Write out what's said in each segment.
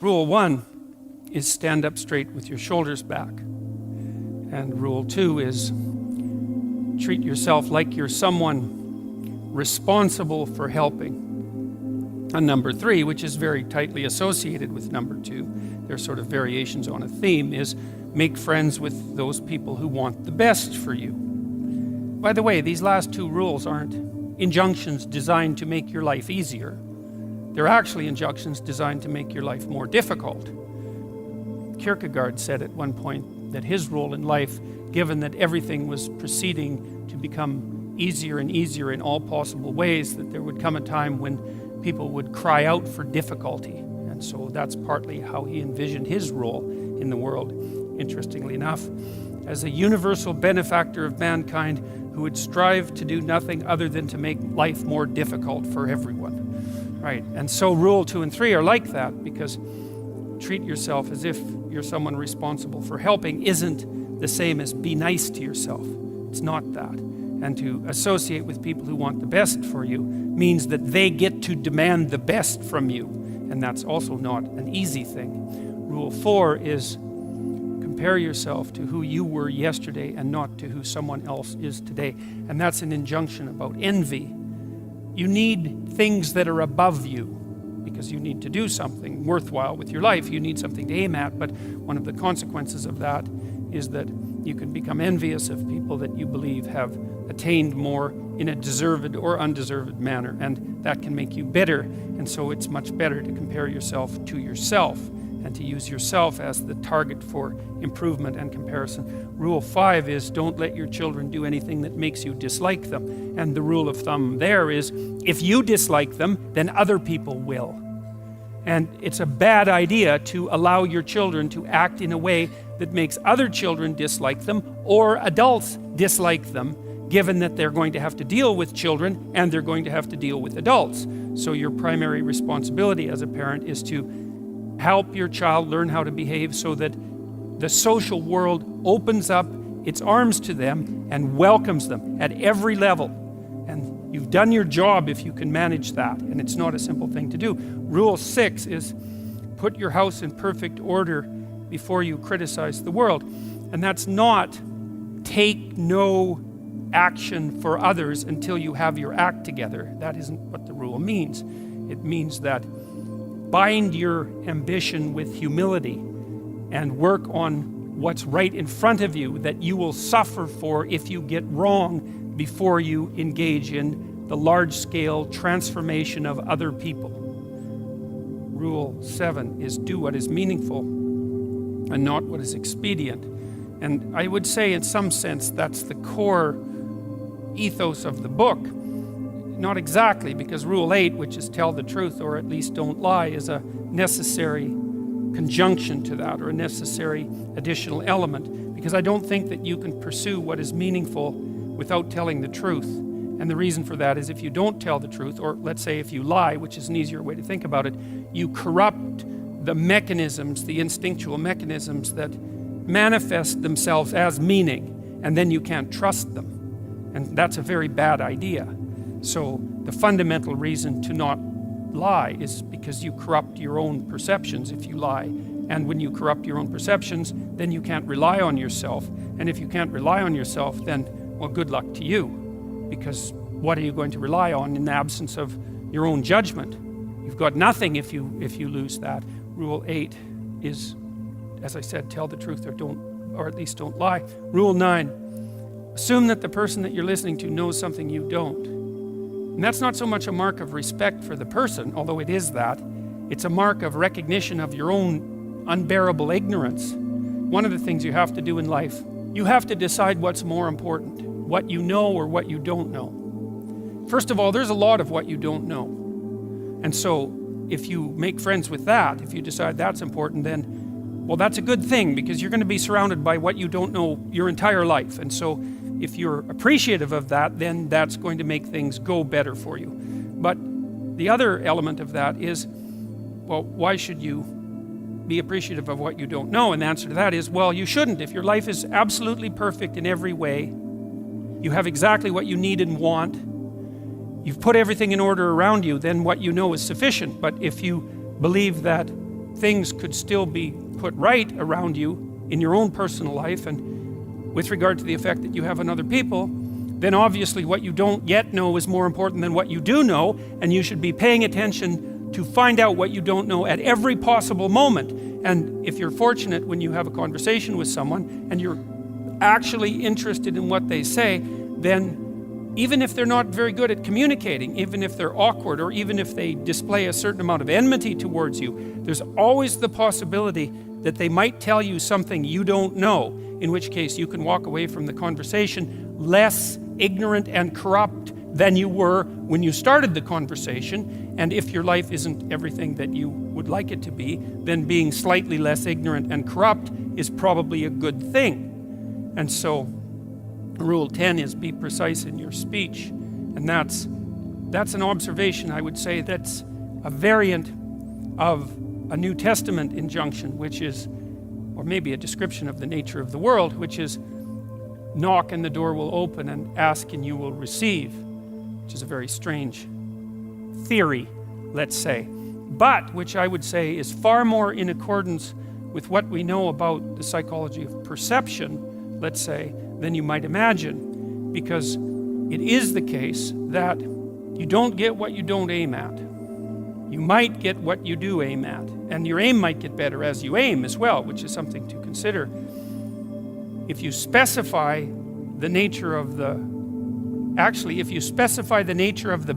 Rule 1 is stand up straight with your shoulders back. And rule 2 is treat yourself like you're someone responsible for helping. And number 3, which is very tightly associated with number 2, they're sort of variations on a theme, is make friends with those people who want the best for you. By the way, these last 2 rules aren't injunctions designed to make your life easier. They're actually injunctions designed to make your life more difficult. Kierkegaard said at one point that his role in life, given that everything was proceeding to become easier and easier in all possible ways, that there would come a time when people would cry out for difficulty. And so that's partly how he envisioned his role in the world, interestingly enough, as a universal benefactor of mankind who would strive to do nothing other than to make life more difficult for everyone. Right, and so rule 2 and 3 are like that, because treat yourself as if you're someone responsible for helping isn't the same as be nice to yourself. It's not that. And to associate with people who want the best for you means that they get to demand the best from you. And that's also not an easy thing. Rule 4 is compare yourself to who you were yesterday and not to who someone else is today. And that's an injunction about envy. You need things that are above you because you need to do something worthwhile with your life. You need something to aim at, but one of the consequences of that is that you can become envious of people that you believe have attained more in a deserved or undeserved manner, and that can make you bitter. And so it's much better to compare yourself to yourself and to use yourself as the target for improvement and comparison. Rule 5 is don't let your children do anything that makes you dislike them. And the rule of thumb there is if you dislike them, then other people will. And it's a bad idea to allow your children to act in a way that makes other children dislike them or adults dislike them, given that they're going to have to deal with children and they're going to have to deal with adults. So your primary responsibility as a parent is to help your child learn how to behave so that the social world opens up its arms to them and welcomes them at every level. And you've done your job if you can manage that, and it's not a simple thing to do. Rule 6 is put your house in perfect order before you criticize the world. And that's not take no action for others until you have your act together. That isn't what the rule means. It means that bind your ambition with humility and work on what's right in front of you that you will suffer for if you get wrong before you engage in the large-scale transformation of other people. Rule 7 is do what is meaningful and not what is expedient. And I would say in some sense that's the core ethos of the book. Not exactly, because rule 8, which is tell the truth or at least don't lie, is a necessary conjunction to that, or a necessary additional element, because I don't think that you can pursue what is meaningful without telling the truth. And the reason for that is if you don't tell the truth, or let's say if you lie, which is an easier way to think about it, you corrupt the mechanisms, the instinctual mechanisms that manifest themselves as meaning, and then you can't trust them. And that's a very bad idea. So the fundamental reason to not lie is because you corrupt your own perceptions if you lie. And when you corrupt your own perceptions, then you can't rely on yourself. And if you can't rely on yourself, then, well, good luck to you. Because what are you going to rely on in the absence of your own judgment? You've got nothing if you lose that. Rule 8 is, as I said, tell the truth or at least don't lie. Rule 9, assume that the person that you're listening to knows something you don't. And that's not so much a mark of respect for the person, although it is that. It's a mark of recognition of your own unbearable ignorance. One of the things you have to do in life, you have to decide what's more important, what you know or what you don't know. First of all, there's a lot of what you don't know. And so if you make friends with that, if you decide that's important, then, well, that's a good thing, because you're going to be surrounded by what you don't know your entire life. And so if you're appreciative of that, then that's going to make things go better for you. But the other element of that is, well, why should you be appreciative of what you don't know? And the answer to that is, well, you shouldn't. If your life is absolutely perfect in every way, you have exactly what you need and want, you've put everything in order around you, then what you know is sufficient. But if you believe that things could still be put right around you in your own personal life and with regard to the effect that you have on other people, then obviously what you don't yet know is more important than what you do know, and you should be paying attention to find out what you don't know at every possible moment. And if you're fortunate when you have a conversation with someone and you're actually interested in what they say, then even if they're not very good at communicating, even if they're awkward, or even if they display a certain amount of enmity towards you, there's always the possibility that they might tell you something you don't know, in which case you can walk away from the conversation less ignorant and corrupt than you were when you started the conversation. And if your life isn't everything that you would like it to be, then being slightly less ignorant and corrupt is probably a good thing. And so Rule 10 is be precise in your speech. And that's an observation, I would say, that's a variant of a New Testament injunction, which is, or maybe a description of the nature of the world, which is knock and the door will open, and ask and you will receive, which is a very strange theory, let's say, but which I would say is far more in accordance with what we know about the psychology of perception, let's say, than you might imagine, because it is the case that you don't get what you don't aim at. You might get what you do aim at, and your aim might get better as you aim as well, which is something to consider. If you specify the nature of the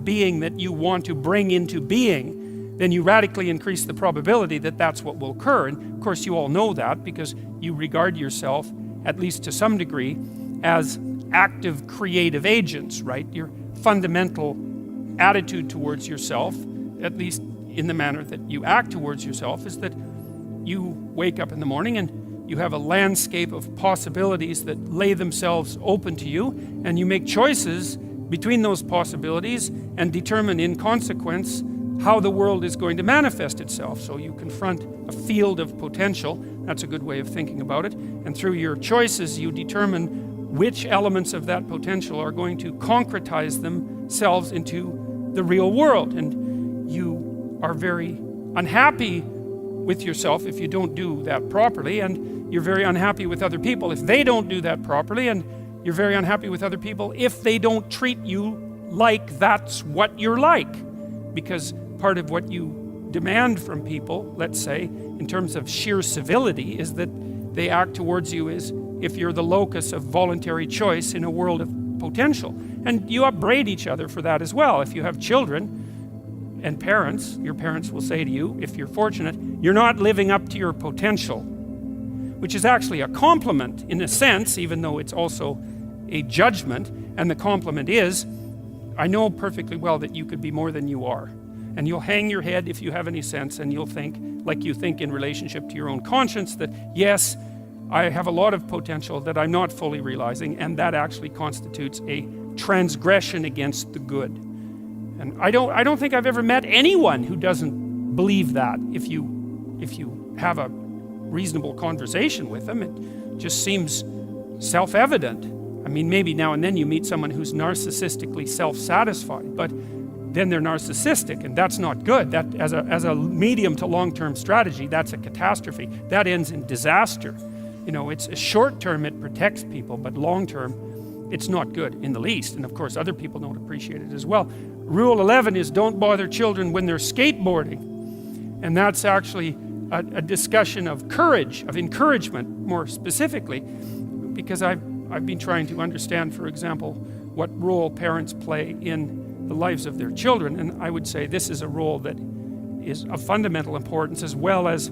being that you want to bring into being, then you radically increase the probability that that's what will occur. And of course you all know that because you regard yourself, at least to some degree, as active creative agents, right? Your fundamental attitude towards yourself, at least in the manner that you act towards yourself, is that you wake up in the morning and you have a landscape of possibilities that lay themselves open to you, and you make choices between those possibilities and determine in consequence how the world is going to manifest itself. So you confront a field of potential. That's a good way of thinking about it. And through your choices, you determine which elements of that potential are going to concretize themselves into the real world. And you are very unhappy with yourself if you don't do that properly, and you're very unhappy with other people if they don't do that properly, and you're very unhappy with other people if they don't treat you like that's what you're like. Because part of what you demand from people, let's say, in terms of sheer civility, is that they act towards you as if you're the locus of voluntary choice in a world of potential. And you upbraid each other for that as well. If you have children and parents, your parents will say to you, if you're fortunate, you're not living up to your potential, which is actually a compliment in a sense, even though it's also a judgment. And the compliment is, I know perfectly well that you could be more than you are. And you'll hang your head if you have any sense, and you'll think like you think in relationship to your own conscience, that yes, I have a lot of potential that I'm not fully realizing, and that actually constitutes a transgression against the good. And I don't think I've ever met anyone who doesn't believe that. If you have a reasonable conversation with them, it just seems self-evident. I mean, maybe now and then you meet someone who's narcissistically self-satisfied, but then they're narcissistic, and that's not good. That as a medium to long-term strategy, that's a catastrophe. That ends in disaster. You know, it's a short term, it protects people, but long term, it's not good in the least. And of course, other people don't appreciate it as well. Rule 11 is don't bother children when they're skateboarding. And that's actually a discussion of courage, of encouragement more specifically, because I've been trying to understand, for example, what role parents play in the lives of their children. And I would say this is a role that is of fundamental importance, as well as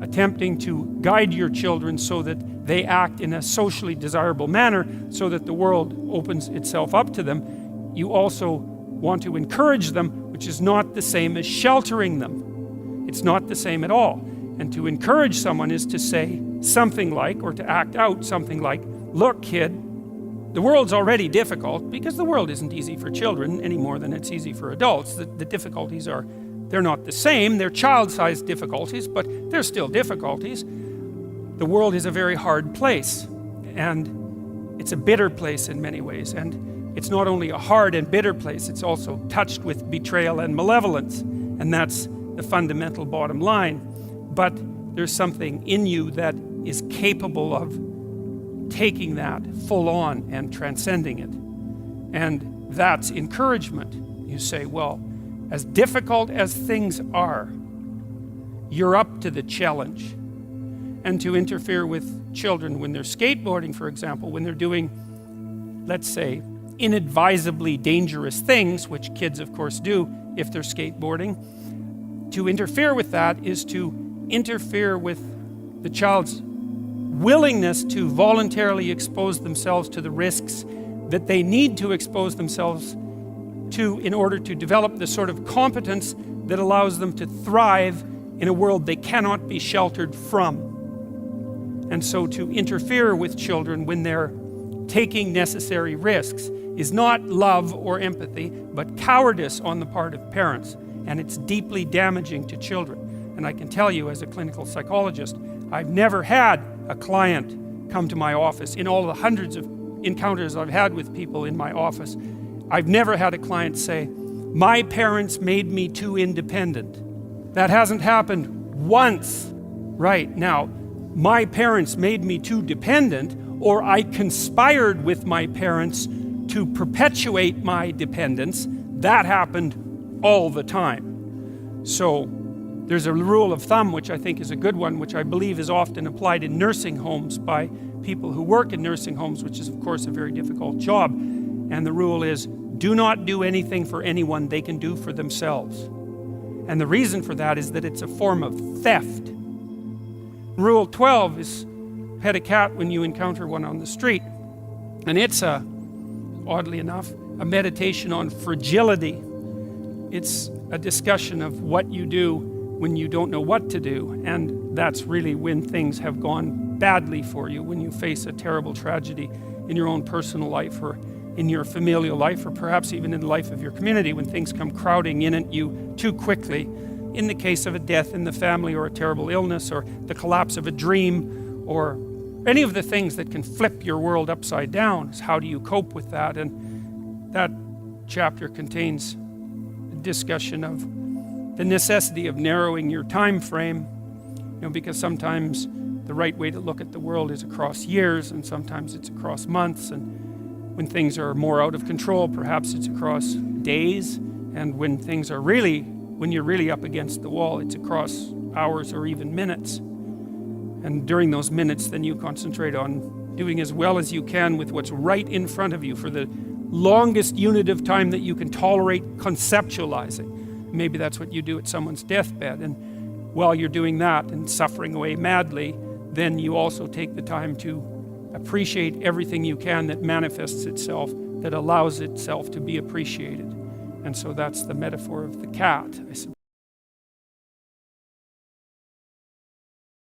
attempting to guide your children so that they act in a socially desirable manner so that the world opens itself up to them. You also want to encourage them, which is not the same as sheltering them. It's not the same at all. And to encourage someone is to say something like, or to act out something like, look, kid, the world's already difficult, because the world isn't easy for children any more than it's easy for adults. The difficulties are, they're not the same. They're child-sized difficulties, but they're still difficulties. The world is a very hard place, and it's a bitter place in many ways. And it's not only a hard and bitter place, it's also touched with betrayal and malevolence. And that's the fundamental bottom line. but there's something in you that is capable of taking that full on and transcending it. And that's encouragement. You say, well, as difficult as things are, you're up to the challenge. And to interfere with children when they're skateboarding, for example, when they're doing, let's say, inadvisably dangerous things, which kids of course do if they're skateboarding, to interfere with that is to interfere with the child's willingness to voluntarily expose themselves to the risks that they need to expose themselves to in order to develop the sort of competence that allows them to thrive in a world they cannot be sheltered from. And so to interfere with children when they're taking necessary risks is not love or empathy, but cowardice on the part of parents. And it's deeply damaging to children. And I can tell you, as a clinical psychologist, I've never had a client come to my office. In all the hundreds of encounters I've had with people in my office, I've never had a client say, my parents made me too independent. That hasn't happened once. Right, now, my parents made me too dependent, or I conspired with my parents to perpetuate my dependence. That happened all the time. So there's a rule of thumb, which I think is a good one, which I believe is often applied in nursing homes by people who work in nursing homes, which is of course a very difficult job. And the rule is, do not do anything for anyone they can do for themselves. And the reason for that is that it's a form of theft. Rule 12 is pet a cat when you encounter one on the street. And it's oddly enough, a meditation on fragility. It's a discussion of what you do when you don't know what to do. And that's really when things have gone badly for you, when you face a terrible tragedy in your own personal life or in your familial life, or perhaps even in the life of your community, when things come crowding in at you too quickly. In the case of a death in the family, or a terrible illness, or the collapse of a dream, or any of the things that can flip your world upside down, is how do you cope with that? And that chapter contains a discussion of the necessity of narrowing your time frame, because sometimes the right way to look at the world is across years, and sometimes it's across months, and when things are more out of control, perhaps it's across days, and when you're really up against the wall, it's across hours or even minutes. And during those minutes, then you concentrate on doing as well as you can with what's right in front of you for the longest unit of time that you can tolerate conceptualizing. Maybe that's what you do at someone's deathbed. And while you're doing that and suffering away madly, then you also take the time to appreciate everything you can that manifests itself, that allows itself to be appreciated. And so that's the metaphor of the cat, I suppose.